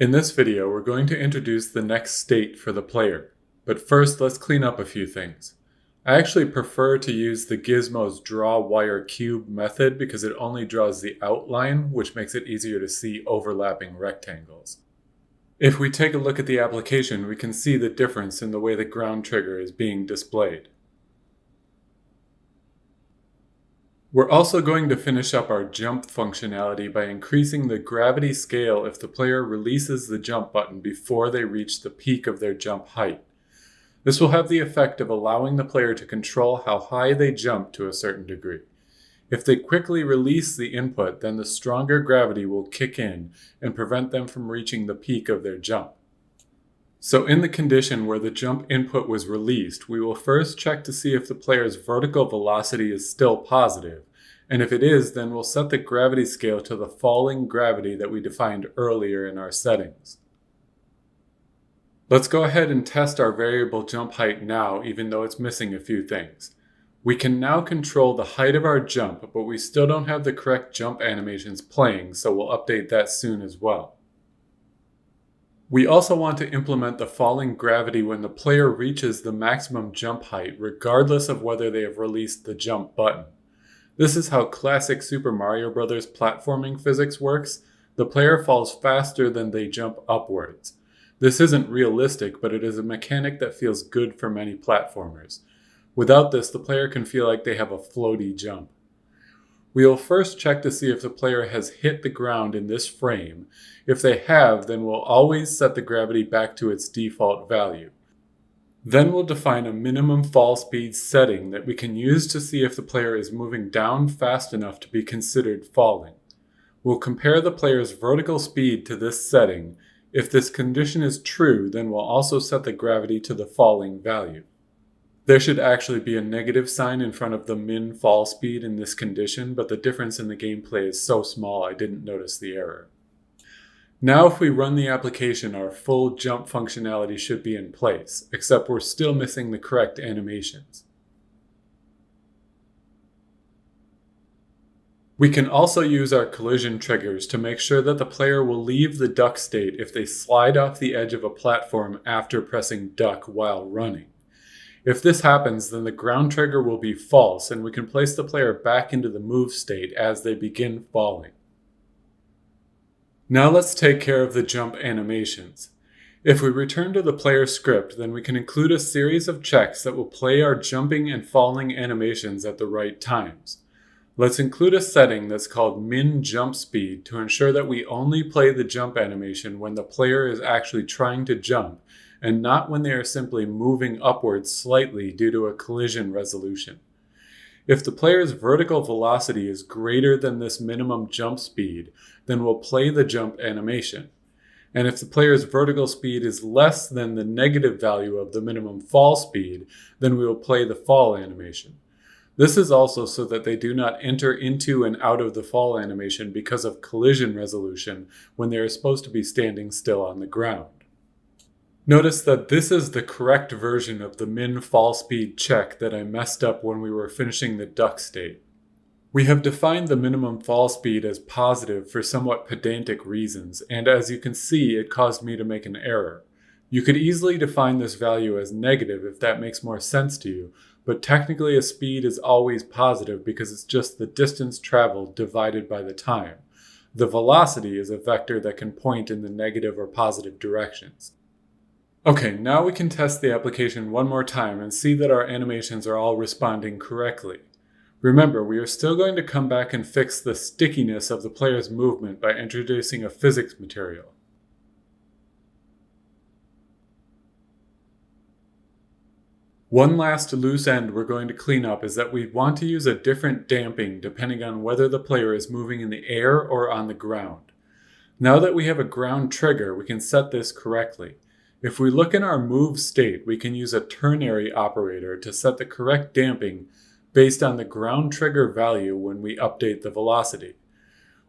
In this video, we're going to introduce the next state for the player. But first, let's clean up a few things. I actually prefer to use the Gizmo's draw wire cube method because it only draws the outline, which makes it easier to see overlapping rectangles. If we take a look at the application, we can see the difference in the way the ground trigger is being displayed. We're also going to finish up our jump functionality by increasing the gravity scale if the player releases the jump button before they reach the peak of their jump height. This will have the effect of allowing the player to control how high they jump to a certain degree. If they quickly release the input, then the stronger gravity will kick in and prevent them from reaching the peak of their jump. So in the condition where the jump input was released, we will first check to see if the player's vertical velocity is still positive, and if it is, then we'll set the gravity scale to the falling gravity that we defined earlier in our settings. Let's go ahead and test our variable jump height now, even though it's missing a few things. We can now control the height of our jump, but we still don't have the correct jump animations playing, so we'll update that soon as well. We also want to implement the falling gravity when the player reaches the maximum jump height, regardless of whether they have released the jump button. This is how classic Super Mario Bros. Platforming physics works. The player falls faster than they jump upwards. This isn't realistic, but it is a mechanic that feels good for many platformers. Without this, the player can feel like they have a floaty jump. We will first check to see if the player has hit the ground in this frame. If they have, then we'll always set the gravity back to its default value. Then we'll define a minimum fall speed setting that we can use to see if the player is moving down fast enough to be considered falling. We'll compare the player's vertical speed to this setting. If this condition is true, then we'll also set the gravity to the falling value. There should actually be a negative sign in front of the min fall speed in this condition, but the difference in the gameplay is so small I didn't notice the error. Now if we run the application, our full jump functionality should be in place, except we're still missing the correct animations. We can also use our collision triggers to make sure that the player will leave the duck state if they slide off the edge of a platform after pressing duck while running. If this happens, then the ground trigger will be false and we can place the player back into the move state as they begin falling. Now let's take care of the jump animations. If we return to the player script, then we can include a series of checks that will play our jumping and falling animations at the right times. Let's include a setting that's called min jump speed to ensure that we only play the jump animation when the player is actually trying to jump and not when they are simply moving upwards slightly due to a collision resolution. If the player's vertical velocity is greater than this minimum jump speed, then we'll play the jump animation. And if the player's vertical speed is less than the negative value of the minimum fall speed, then we will play the fall animation. This is also so that they do not enter into and out of the fall animation because of collision resolution when they are supposed to be standing still on the ground. Notice that this is the correct version of the min fall speed check that I messed up when we were finishing the duck state. We have defined the minimum fall speed as positive for somewhat pedantic reasons, and as you can see, it caused me to make an error. You could easily define this value as negative if that makes more sense to you, but technically a speed is always positive because it's just the distance traveled divided by the time. The velocity is a vector that can point in the negative or positive directions. Okay, now we can test the application one more time and see that our animations are all responding correctly. Remember, we are still going to come back and fix the stickiness of the player's movement by introducing a physics material. One last loose end we're going to clean up is that we want to use a different damping depending on whether the player is moving in the air or on the ground. Now that we have a ground trigger, we can set this correctly. If we look in our move state, we can use a ternary operator to set the correct damping based on the ground trigger value when we update the velocity.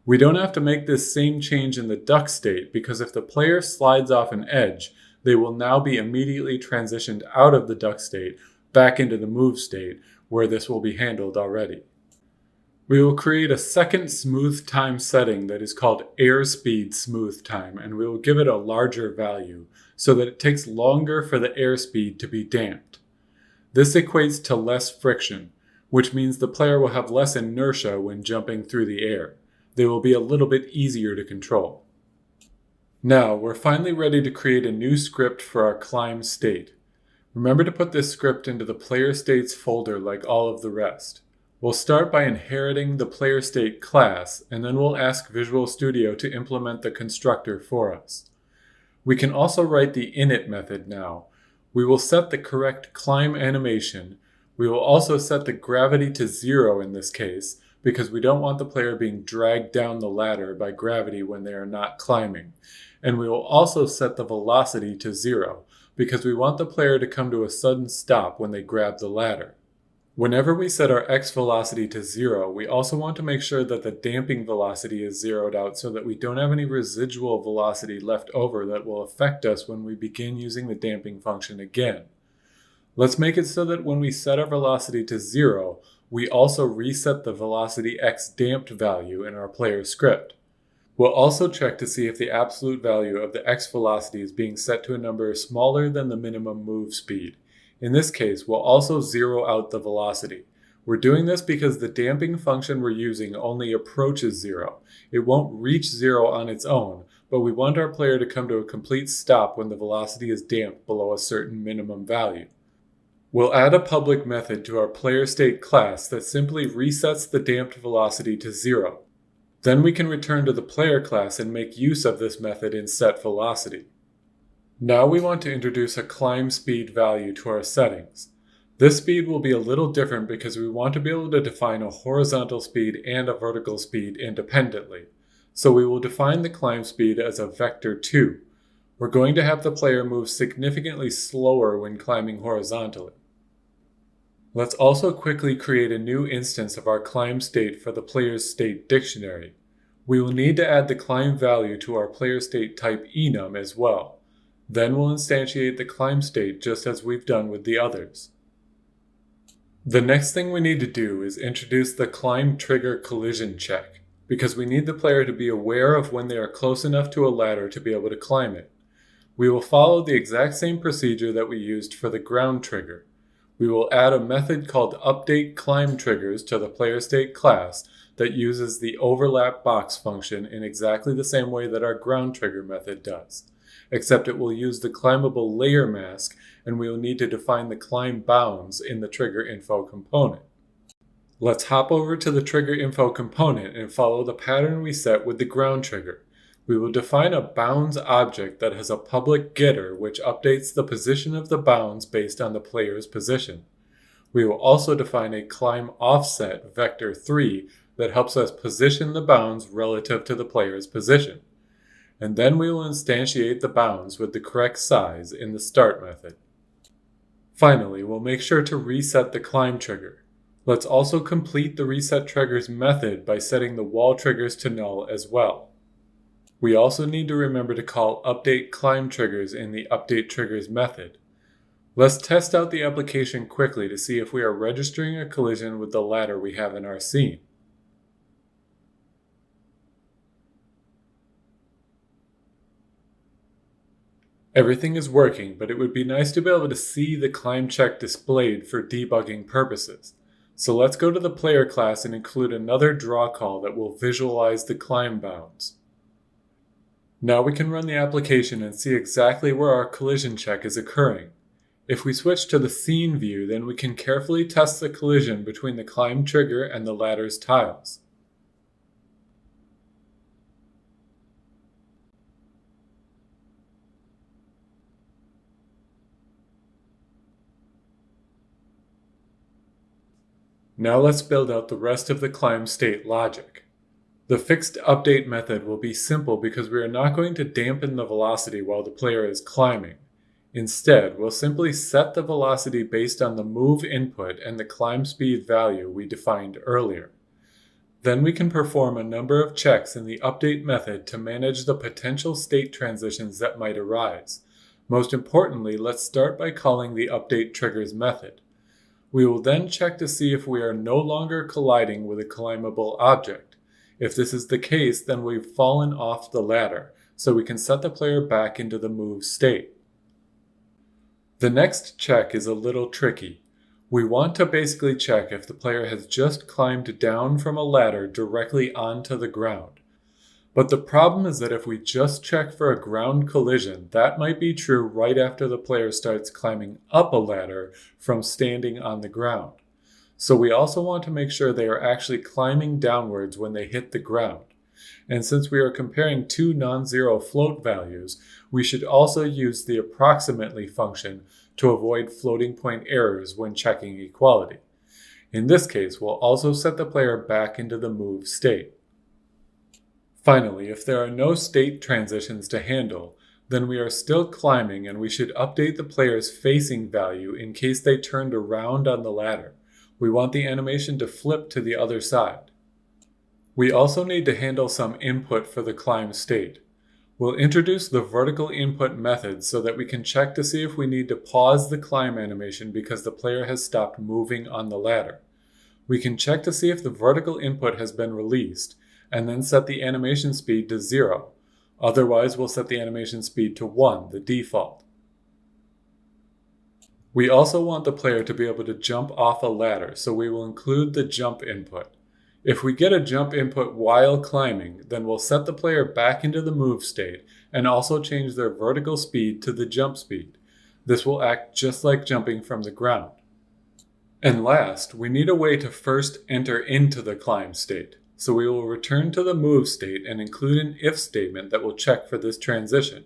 We don't have to make this same change in the duck state because if the player slides off an edge, they will now be immediately transitioned out of the duck state back into the move state where this will be handled already. We will create a second smooth time setting that is called airspeed smooth time, and we will give it a larger value so that it takes longer for the airspeed to be damped. This equates to less friction, which means the player will have less inertia when jumping through the air. They will be a little bit easier to control. Now, we're finally ready to create a new script for our climb state. Remember to put this script into the player states folder like all of the rest. We'll start by inheriting the player state class, and then we'll ask Visual Studio to implement the constructor for us. We can also write the init method now. We will set the correct climb animation. We will also set the gravity to 0 in this case, because we don't want the player being dragged down the ladder by gravity when they are not climbing. And we will also set the velocity to 0, because we want the player to come to a sudden stop when they grab the ladder. Whenever we set our x velocity to 0, we also want to make sure that the damping velocity is zeroed out so that we don't have any residual velocity left over that will affect us when we begin using the damping function again. Let's make it so that when we set our velocity to 0, we also reset the velocity x damped value in our player script. We'll also check to see if the absolute value of the x velocity is being set to a number smaller than the minimum move speed. In this case, we'll also zero out the velocity. We're doing this because the damping function we're using only approaches 0. It won't reach 0 on its own, but we want our player to come to a complete stop when the velocity is damped below a certain minimum value. We'll add a public method to our player state class that simply resets the damped velocity to 0. Then we can return to the player class and make use of this method in setVelocity. Now we want to introduce a climb speed value to our settings. This speed will be a little different because we want to be able to define a horizontal speed and a vertical speed independently. So we will define the climb speed as a vector 2. We're going to have the player move significantly slower when climbing horizontally. Let's also quickly create a new instance of our climb state for the player's state dictionary. We will need to add the climb value to our player state type enum as well. Then we'll instantiate the climb state just as we've done with the others. The next thing we need to do is introduce the climb trigger collision check, because we need the player to be aware of when they are close enough to a ladder to be able to climb it. We will follow the exact same procedure that we used for the ground trigger. We will add a method called updateClimbTriggers to the player state class that uses the overlap box function in exactly the same way that our ground trigger method does, except it will use the climbable layer mask, and we will need to define the climb bounds in the trigger info component. Let's hop over to the trigger info component and follow the pattern we set with the ground trigger. We will define a bounds object that has a public getter which updates the position of the bounds based on the player's position. We will also define a climb offset vector 3 that helps us position the bounds relative to the player's position. And then we will instantiate the bounds with the correct size in the start method. Finally, we'll make sure to reset the climb trigger. Let's also complete the reset triggers method by setting the wall triggers to null as well. We also need to remember to call updateClimbTriggers in the updateTriggers method. Let's test out the application quickly to see if we are registering a collision with the ladder we have in our scene. Everything is working, but it would be nice to be able to see the climb check displayed for debugging purposes. So let's go to the player class and include another draw call that will visualize the climb bounds. Now we can run the application and see exactly where our collision check is occurring. If we switch to the scene view, then we can carefully test the collision between the climb trigger and the ladder's tiles. Now let's build out the rest of the climb state logic. The fixed update method will be simple because we are not going to dampen the velocity while the player is climbing. Instead, we'll simply set the velocity based on the move input and the climb speed value we defined earlier. Then we can perform a number of checks in the update method to manage the potential state transitions that might arise. Most importantly, let's start by calling the update triggers method. We will then check to see if we are no longer colliding with a climbable object. If this is the case, then we've fallen off the ladder, so we can set the player back into the move state. The next check is a little tricky. We want to basically check if the player has just climbed down from a ladder directly onto the ground. But the problem is that if we just check for a ground collision, that might be true right after the player starts climbing up a ladder from standing on the ground. So we also want to make sure they are actually climbing downwards when they hit the ground. And since we are comparing two non-zero float values, we should also use the approximately function to avoid floating point errors when checking equality. In this case, we'll also set the player back into the move state. Finally, if there are no state transitions to handle, then we are still climbing and we should update the player's facing value in case they turned around on the ladder. We want the animation to flip to the other side. We also need to handle some input for the climb state. We'll introduce the vertical input method so that we can check to see if we need to pause the climb animation because the player has stopped moving on the ladder. We can check to see if the vertical input has been released, and then set the animation speed to 0. Otherwise, we'll set the animation speed to 1, the default. We also want the player to be able to jump off a ladder, so we will include the jump input. If we get a jump input while climbing, then we'll set the player back into the move state and also change their vertical speed to the jump speed. This will act just like jumping from the ground. And last, we need a way to first enter into the climb state. So we will return to the move state and include an if statement that will check for this transition.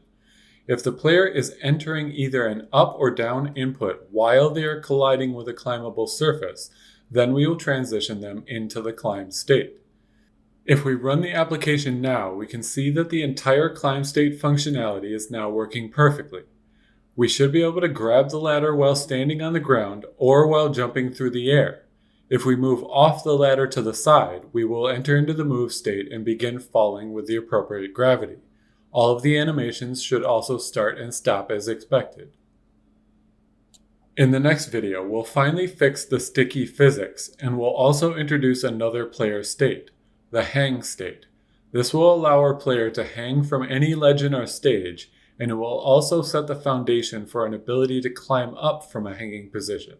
If the player is entering either an up or down input while they are colliding with a climbable surface, then we will transition them into the climb state. If we run the application now, we can see that the entire climb state functionality is now working perfectly. We should be able to grab the ladder while standing on the ground or while jumping through the air. If we move off the ladder to the side, we will enter into the move state and begin falling with the appropriate gravity. All of the animations should also start and stop as expected. In the next video, we'll finally fix the sticky physics, and we'll also introduce another player state, the hang state. This will allow our player to hang from any ledge in our stage, and it will also set the foundation for an ability to climb up from a hanging position.